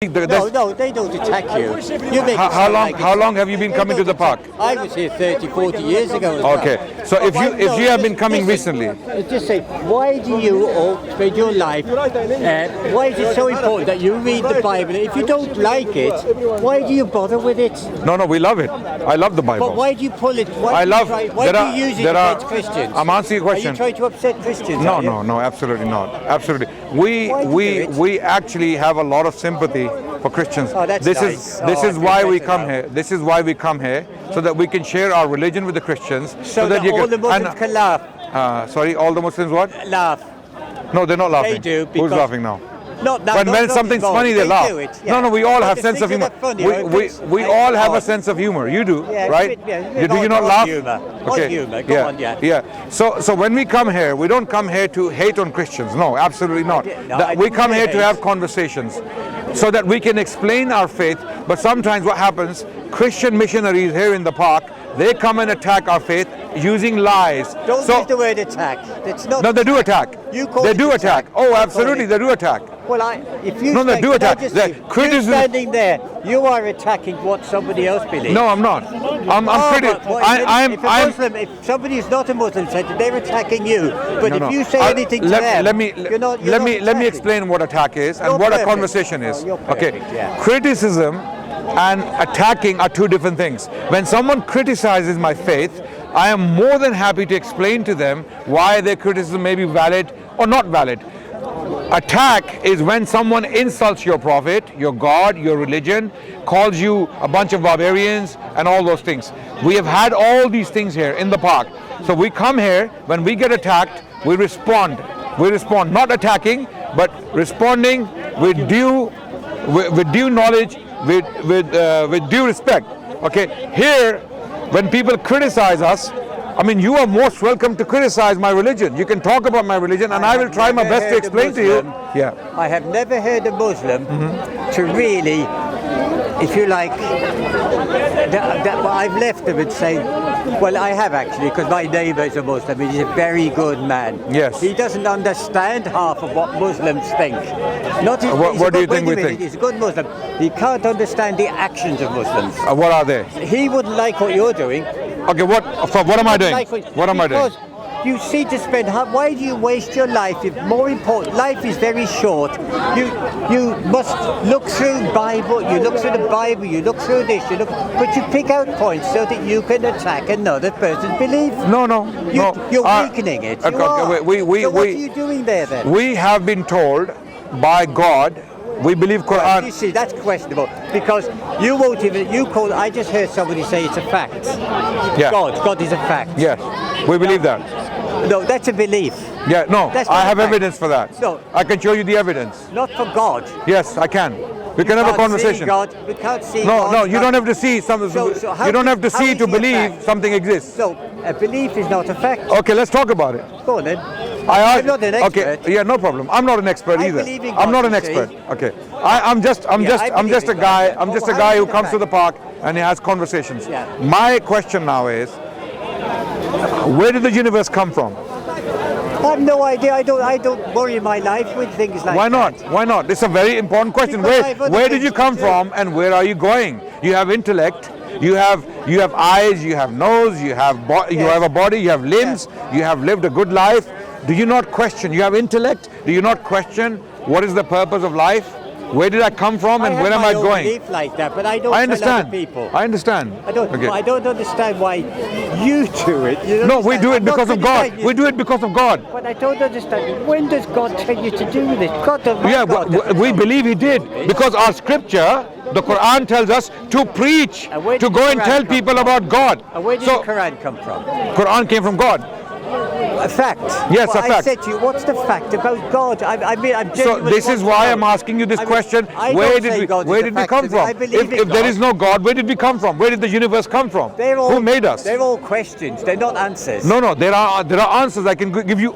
No, they don't attack you. You make it How sound long? like How long have you been they coming to don't the park? attack. I was here 30, 40 years ago. As well. Okay, so But why- if you have been listen, coming listen, recently, just say, why do you all spend your life? Why is it so important that you read the Bible? If you don't like it, why do you bother with it? no, we love it. I love the Bible. But why do you pull it? Why I do love. why do you use it against Christians? I'm answering your Are question. you trying to upset Christians? No, are you? no, absolutely not. Absolutely. We Why do we you do it? we actually have a lot of sympathy for Christians. Oh, that's this nice. this Oh, is I why feel we better come now. here. This is why we come here, so that we can share our religion with the Christians. So that you all the Muslims and, can laugh. sorry, all the Muslims what? Laugh. No, they're not laughing. They do. Who's because- laughing now? Not now. When something's funny, they laugh. Do it, yeah. No, we all I have just sense think of humor. they're funny, or We all have a sense of humor. You do, Yeah, right? Do you not laugh? Humor. Okay. Humor. Go on, yeah. Yeah. So when we come here, we don't come here to hate on Christians. No, absolutely not. We didn't come say here to hate. have conversations, so that we can explain our faith. But sometimes what happens? Christian missionaries here in the park, they come and attack our faith using lies. Don't use the word attack. That's not. No, they do attack. You call They it do attack. attack. Oh, You call absolutely, it- they do attack. Well, if you No, they stand- do can I attack. just The say, criticism- you standing there, you are attacking what somebody else believes. No, I'm not. I'm pretty. But what I'm. if a Muslim, if somebody who's not a Muslim said that they're attacking you, but if you say anything to them, let me you're not let me attacking. explain what attack is and You're what a perfect. conversation is. Oh, you're Okay, perfect, yeah. criticism and attacking are two different things. When someone criticizes my faith, I am more than happy to explain to them why their criticism may be valid or not valid. Attack is when someone insults your prophet, your God, your religion, calls you a bunch of barbarians and all those things. We have had all these things here in the park. So we come here, when we get attacked, we respond. We respond, not attacking, but responding with due knowledge, with due respect. Okay, here, when people criticize us, I mean, you are most welcome to criticize my religion. You can talk about my religion, and I will try my best to explain to you. Yeah. I have never heard a Muslim to really, if you like, I've left them and say, well, I have actually, because my neighbour is a Muslim. He's a very good man. Yes. He doesn't understand half of what Muslims think. Not his, What do you think we wait a minute, think? He's a good Muslim. He can't understand the actions of Muslims. What are they? He wouldn't like what you're doing. Okay, what am I doing? What am I doing? Because you see to spend. Why do you waste your life? If more important, life is very short. You must look through Bible. You look through the Bible. You look through this. But you pick out points so that you can attack another person's belief. No. You're weakening it. You are. So what are you doing there then? We have been told by God. We believe Quran. You see, that's questionable because you won't even. I just heard somebody say it's a fact. Yeah. God is a fact. Yes, we believe that. No, that's a belief. Yeah, no, That's I not have a fact. evidence for that. No. I can show you the evidence. Not for God. Yes, I can. We can have a conversation. We can't see No, God. you don't have to see something. So how You don't have to how see is to he a believe fact? something exists. So a belief is not a fact. Okay, let's talk about it. Go on then. I'm not an expert. Okay, yeah, no problem. I'm not an expert I either. believe in I'm God, not an you expert. see. Okay, I'm just I believe a in guy. God. I'm just a How guy is who it a comes to fact? the park and he has conversations. Yeah. My question now is, where did the universe come from? I have no idea. I don't worry my life with things like Why that. not? Why not? It's a very important question. Because I have other Where did you things come to do. from and where are you going? You have intellect. You have eyes. You have nose. You have you Yes. have a body. You have limbs. You have lived a good life. Do you not question? You have intellect. Do you not question what is the purpose of life? Where did I come from and where am I I have my own going? belief like that, but I don't I tell understand. other people. I understand. I don't. Okay. I don't understand why you do it. You don't No, we understand. do it I'm not because of God. criticizing you, We do it because of God. But I don't understand. When does God tell you to do this? Yeah, God but we believe He did because our scripture, the Quran, tells us to preach, And where to did go the and Quran tell come people from? about God. And where did So, the Quran come from? Quran came from God. A fact. Yes, Well, a fact. I said to you, what's the fact about God? I mean, I'm So genuinely this is want to why know. I'm asking you this I mean, question. I Where don't did say we God is where a did we fact come to me. I from? believe in If there God. is no God, where did we come from? Where did the universe come from? Who made us? They're all questions. They're not answers. No, there are answers. I can give you.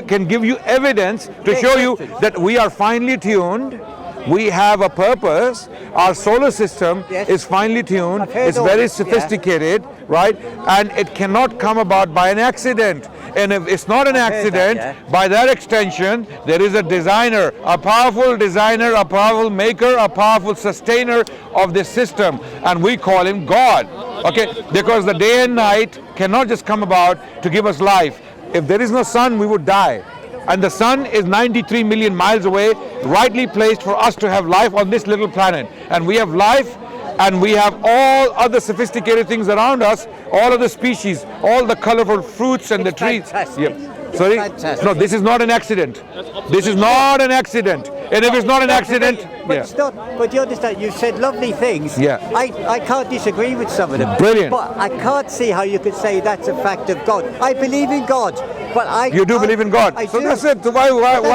Can give you evidence to Yes, show you questions. that we are finely tuned. We have a purpose. Our solar system Yes. is finely tuned. I've heard It's all very this, yeah. sophisticated, right? And it cannot come about by an accident. And if it's not an I've heard that, accident, by that extension, there is a designer, a powerful designer, a powerful maker, a powerful sustainer of this system, and we call him God. Okay, because the day and night cannot just come about to give us life. If there is no sun, we would die. And the sun is 93 million miles away, rightly placed for us to have life on this little planet. And we have life, and we have all other sophisticated things around us, all of the species, all the colorful fruits and the trees. Fantastic. Yeah. Sorry? Fantastic. No, this is not an accident. This is not an accident. And if it's not an accident, but it's not. But you understand? You said lovely things. Yeah. I can't disagree with some of them. Brilliant. But I can't see how you could say that's a fact of God. I believe in God, but I. You do believe in God. I So do. that's it. So why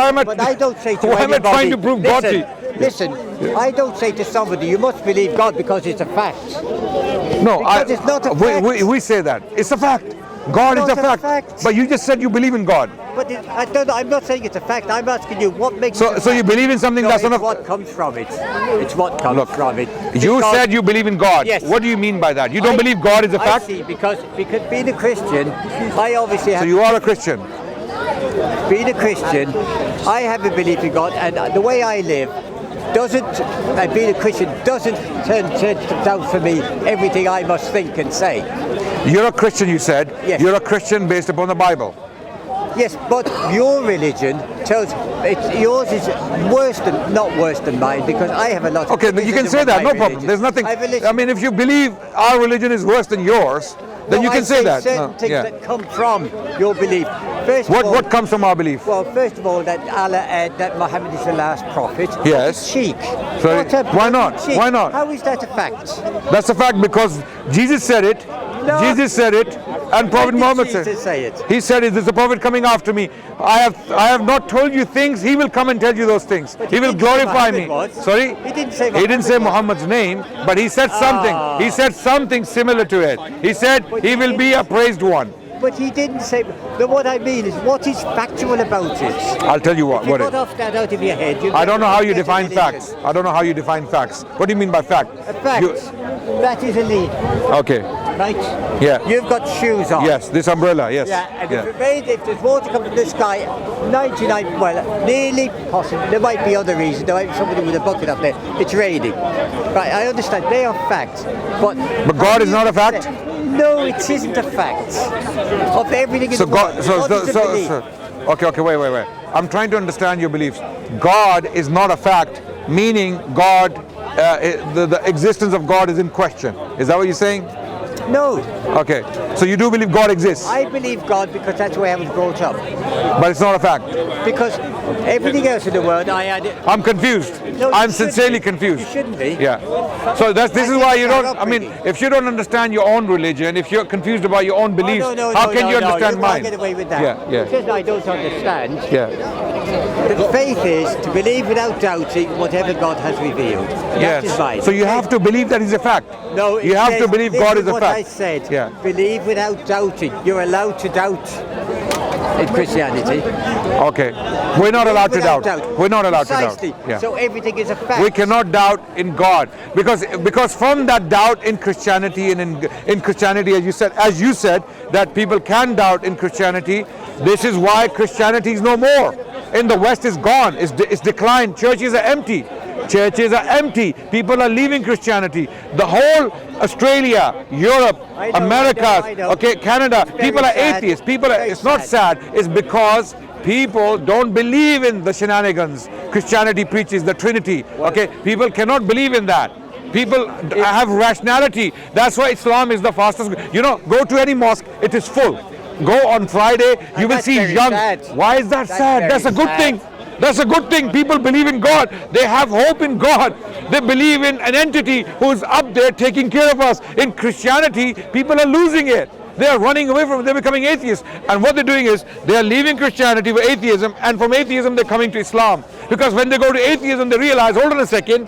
am I? But I don't say to why am I anybody, trying to prove God to you? Listen, I don't say to somebody, you must believe God because it's a fact. No, Because it's not a fact. we say that. It's a fact. God is Not a a fact. fact. But you just said you believe in God. But I don't know, I'm not saying it's a fact. I'm asking you what makes it a So you fact? believe in something No, that's it's not a what comes from it. It's what comes from it. You Because- said you believe in God. Yes. What do you mean by that? You don't I- believe God is a I fact? see, because being a Christian, I obviously have. So you are a Christian. Being a Christian, I have a belief in God, and the way I live doesn't, and being a Christian doesn't turn down for me everything I must think and say. You're a Christian, you said. Yes. You're a Christian based upon the Bible. Yes, but your religion tells yours is not worse than mine, because I have a lot. Of Okay, you can say that, no problem. religion. There's nothing. I have a list- I mean, if you believe our religion is worse than yours, then No, you I can say that. certain No, things yeah. that come from your belief. First of all, What comes from our belief? Well, first of all, that Allah, that Muhammad is the last prophet. Yes. Cheek. Sorry, What a why not? cheek. Why not? How is that a fact? That's a fact because Jesus said it. No. Jesus said it, and Prophet did Muhammad Jesus said say it? He said, "Is a prophet coming after me? I have not told you things. He will come and tell you those things. But He he will didn't say glorify me." Muhammad was. Sorry, He didn't say He didn't say Muhammad Muhammad's name, but he said something. He said something similar to it. He said But he he will be a praised one. But he didn't say. What I mean is, what is factual about it? I'll tell you what. If you What got it? off that out of your head. I don't know how you define facts. I don't know how you define facts. What do you mean by fact? A fact. That is a lead, Okay. right? Yeah. You've got shoes on. Yes. This umbrella. Yes. Yeah, and if there's water coming from the sky, 99, well, nearly possible. There might be other reasons. There might be somebody with a bucket up there. It's raining. Right, I understand. They are facts. But God is not a fact? No, it isn't a fact. Of everything in So the world. God, God is a belief. okay, wait. I'm trying to understand your beliefs. God is not a fact, meaning God, the existence of God is in question. Is that what you're saying? No, Okay, so you do believe God exists, I believe God because that's the way I was brought up. but it's not a fact. Because everything else in the world, I had it. I'm confused. No, you I'm shouldn't sincerely be. confused. You shouldn't be. Yeah. So this is why you don't. I mean, Upbringing. if you don't understand your own religion, if you're confused about your own beliefs, how can you understand you mine? can't get away with that. Yeah. Because I don't understand. Yeah. But faith is to believe without doubting whatever God has revealed. That is mine. So you have to believe that is a fact. No, it you have to says- believe this God is a what fact. I said. Yeah. Believe without doubting. You're allowed to doubt in Christianity. Okay. We're not allowed to Without doubt. We're not allowed Precisely. to doubt. Yeah. So everything is a fact. We cannot doubt in God because from that doubt in Christianity and in Christianity, as you said, that people can doubt in Christianity. This is why Christianity is no more. In the West, is gone. It's declined. Churches are empty. Churches are empty. People are leaving Christianity. The whole Australia, Europe, I know, America, I know. okay, Canada. It's People are very sad. atheists. People are. Very It's not sad. sad. It's because people don't believe in the shenanigans Christianity preaches, the Trinity. Okay, people cannot believe in that. People have rationality. That's why Islam is the fastest. Go to any mosque, it is full. Go on Friday, you will that's see very young. sad. Why is that That's sad? very That's a good sad. thing. That's a good thing. People believe in God. They have hope in God. They believe in an entity who's up there taking care of us. In Christianity, people are losing it. They are running away from it. They're becoming atheists. And what they're doing is they are leaving Christianity for atheism, and from atheism they're coming to Islam. Because when they go to atheism, they realize, hold on a second,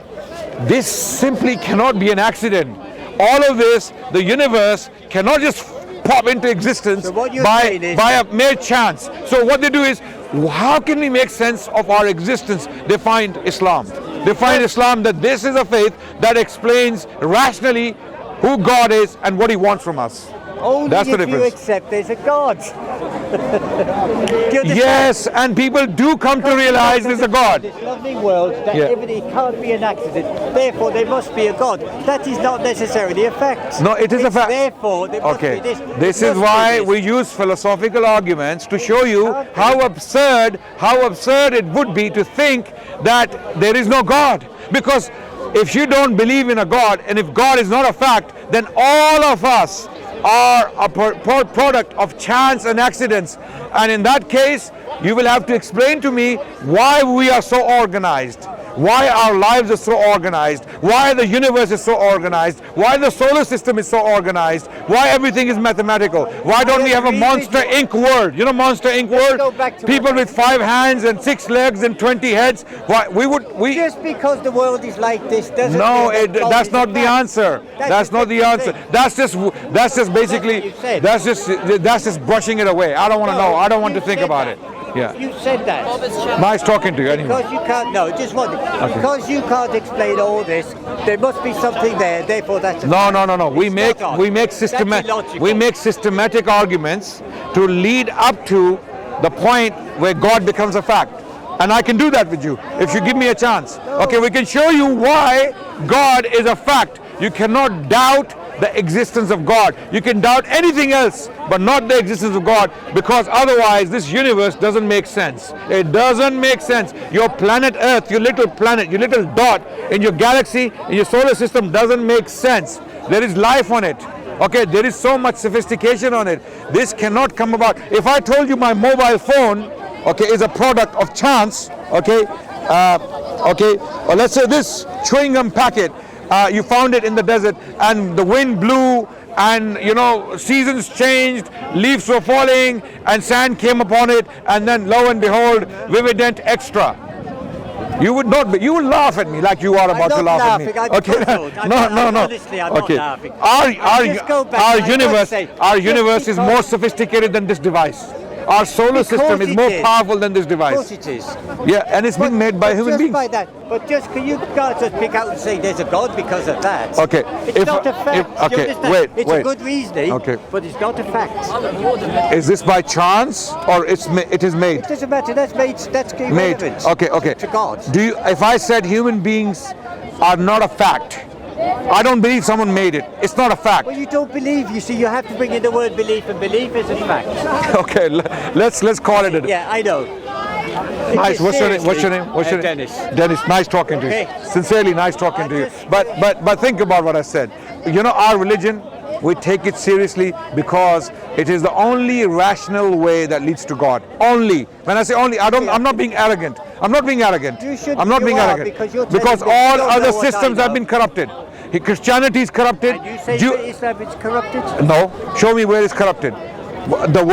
this simply cannot be an accident. All of this, the universe cannot just pop into existence So what you're by saying is- a mere chance. So what they do is, how can we make sense of our existence? They find Islam. They find Islam that this is a faith that explains rationally who God is and what He wants from us. Only That's the if you difference. accept there's a God. Do you understand? Yes, and people do come to realize there's a God. This lovely world that Yeah. everything can't be an accident. Therefore, there must be a God. That is not necessarily a fact. No, it is a It's fact. Therefore, there must Okay, be this. this There is must be why this. we use philosophical arguments to show you how absurd it would be to think that there is no God. Because if you don't believe in a God, and if God is not a fact, then all of us are a product of chance and accidents. And in that case, you will have to explain to me why we are so organized. Why our lives are so organized, why the universe is so organized, why the solar system is so organized, why everything is mathematical. Why don't we have a agree with Monster you. Inc. world? You know Monster Inc. Let's go world? back to People what- with 5 hands and 6 legs and 20 heads. Why we Just because the world is like this doesn't no, mean that God that's is a not the fact. answer. That's That's a not the different answer. thing. That's just basically you said. that's just brushing it away. I don't want to know. I don't want You to think said about that. it. Yeah. You said that. Nice talking to you anyway. Because you can't, no, just one thing. Because you can't explain all this, there must be something there, therefore that's a No, fact. no, no, no. We It's make not we God. make That's systematic illogical. systematic arguments to lead up to the point where God becomes a fact. And I can do that with you if you give me a chance. Okay, we can show you why God is a fact. You cannot doubt the existence of God. You can doubt anything else, but not the existence of God, because otherwise this universe doesn't make sense. It doesn't make sense. Your planet Earth, your little planet, your little dot in your galaxy, in your solar system doesn't make sense. There is life on it. Okay, there is so much sophistication on it. This cannot come about. If I told you my mobile phone, okay, is a product of chance, okay, or let's say this chewing gum packet, you found it in the desert and the wind blew and seasons changed, leaves were falling and sand came upon it, and then lo and behold, Vivident Extra. You would not be, you would laugh at me like you are about to not laugh at me. laughing, I'm puzzled. No. Honestly, I'm not Okay. laughing. Our Just go back, I must say, universe just is because- more sophisticated than this device. Our solar system is it more is. powerful than this Of device. course it is. Yeah, and it's been made by human just beings. by that. But just can you can't just pick out and say there's a God because of that. Okay, It's if- not a fact. if- Do you okay, understand? It's wait. a good reasoning, Okay. but it's not a fact. Is this by chance or it is made? It doesn't matter. That's Made. irrelevant. Okay. To God. If I said human beings are not a fact, I don't believe someone made it. It's not a fact. Well, you don't believe. You see, you have to bring in the word belief, and belief is a fact. Okay, let's call it. Yeah, I know. Nice. What's your name? What's your name? What's your name? Dennis. Dennis. Nice talking to you. Okay. Sincerely, nice talking to you. But think about what I said. Our religion, we take it seriously because it is the only rational way that leads to God. Only. When I say only, I'm not being arrogant. I'm not being arrogant. You should- I'm not you being are, arrogant. because you're telling Because me you all don't other know what I systems have know. been corrupted. Christianity is corrupted. And you say Jew- that Islam is corrupted? No, show me where it's corrupted. The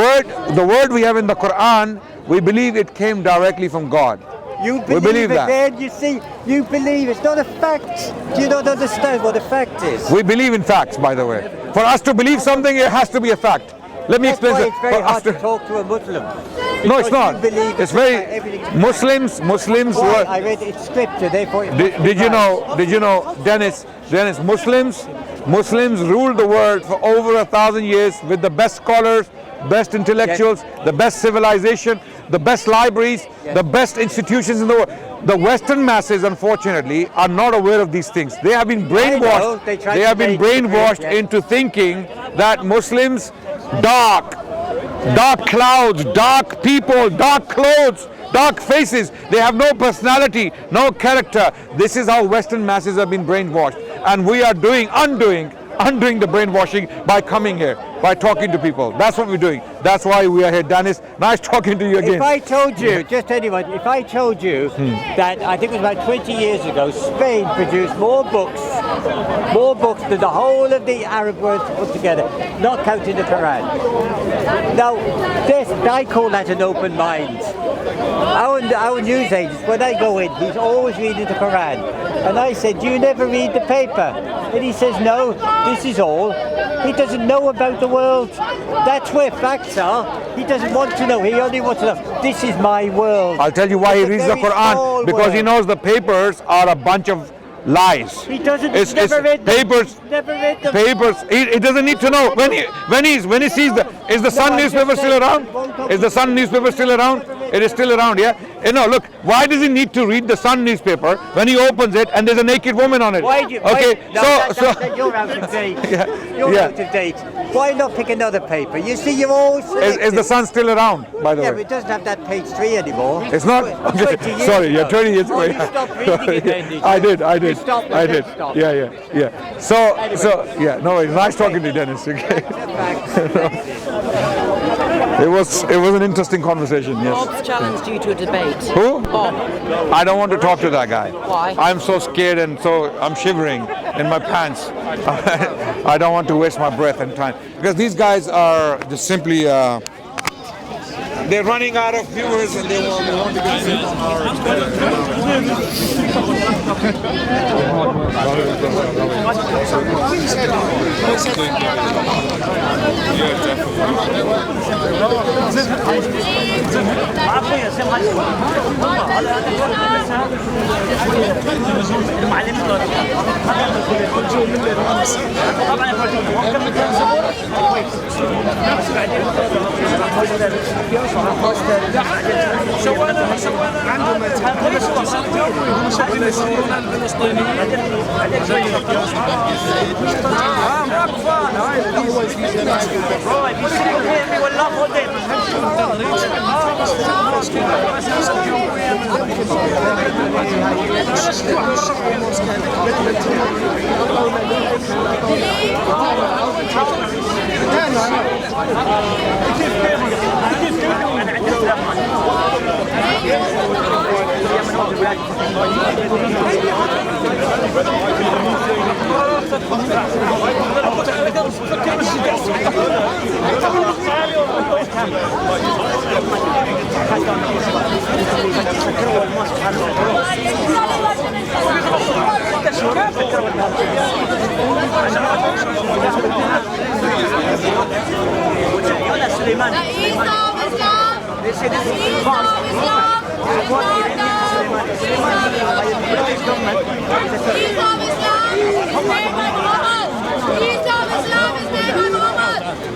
word we have in the Quran, we believe it came directly from God. You We believe it, that. then you see, you believe it's not a fact. You don't understand what a fact is. We believe in facts, by the way. For us to believe something, it has to be a fact. Let me That's explain. why this. it's very For us hard to talk to a Muslim. No, it's Because not. you believe It's everything's a very fact. Muslims Why? were. I read it's scripture, therefore it must be Did you right. know, Dennis, Muslims ruled the world for over 1,000 years with the best scholars, best intellectuals, the best civilization, the best libraries, the best institutions in the world. The Western masses, unfortunately, are not aware of these things. They have been brainwashed. They tried They to have been make it brainwashed great, yeah. into thinking that Muslims, dark clouds, dark people, dark clothes, dark faces. They have no personality, no character. This is how Western masses have been brainwashed. And we are undoing the brainwashing by coming here, by talking to people. That's what we're doing. That's why we are here. Dennis, nice talking to you again. If I told you, just anyone, if I told you that I think it was about 20 years ago, Spain produced more books than the whole of the Arab world put together, not counting the Quran. Now, I call that an open mind. Our news agents, when I go in, he's always reading the Quran. And I said, do you never read the paper? And he says, no, this is all. He doesn't know about the world. That's where facts are. He doesn't want to know. He only wants to know, this is my world. I'll tell you why he It's a reads the very Quran. small Because he world. knows the papers are a bunch of lies. He doesn't. It's Never read them. papers. Never read them. Papers. He doesn't need to know when he sees is the Sun I'm newspaper just still saying, around? won't come Is the Sun newspaper still around? It is still around, yeah. Look, why does he need to read the Sun newspaper when he opens it and there's a naked woman on it? Why do you? Okay, You're out of date. You're yeah. out of date. Why not pick another paper? You see, you're always Is the Sun still around? By the Yeah, way, but it doesn't have that page 3 anymore. it's not. Tw- Okay. 20 years Sorry, ago. 20 years ago. Oh, you stopped reading it then, did you? I did. You stopped I and did. then stopped. Yeah. So yeah. No, it's nice talking to you, Dennis. Okay. It was an interesting conversation. Yes. Bob's challenged you to a debate. Who? Bob. I don't want to talk to that guy. Why? I'm so scared and so I'm shivering in my pants. I don't want to waste my breath and time because these guys are just simply. They're running out of viewers and they want to get in on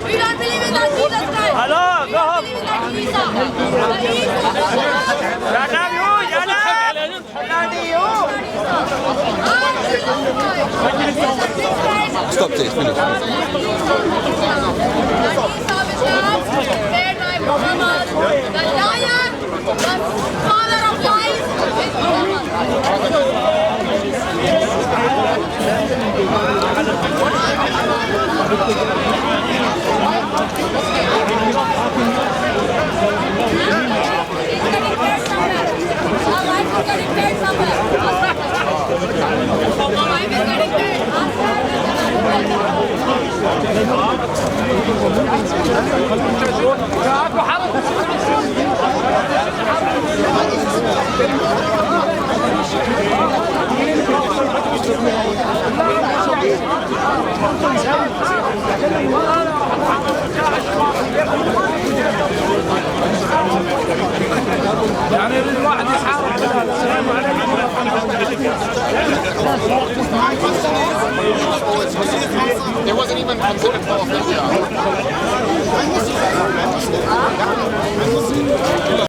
We don't believe in that Jesus Christ. Hello, go home. Stop this, finish. The lion, the father of lies, is It wasn't even considered for